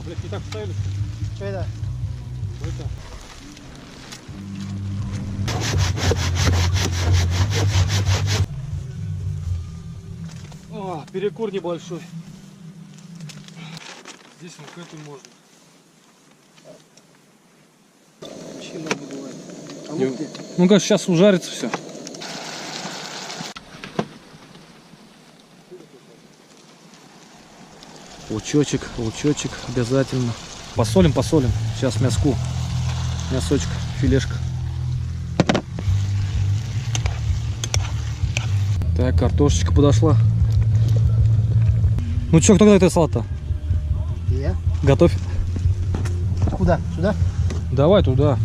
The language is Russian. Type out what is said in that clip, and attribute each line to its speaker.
Speaker 1: блядь, не так вставили.
Speaker 2: Что это?
Speaker 1: Это. О, перекур небольшой. Здесь вот к этому можно.
Speaker 2: Вообще много бывает. А лук где?
Speaker 1: Ну, конечно, сейчас ужарится все. Лучочек обязательно. Посолим. Сейчас мяску. Мясочек, филешка. Так, картошечка подошла. Ну чё, кто готовит салат-то?
Speaker 2: Я?
Speaker 1: Готовь.
Speaker 2: Куда? Сюда?
Speaker 1: Давай туда.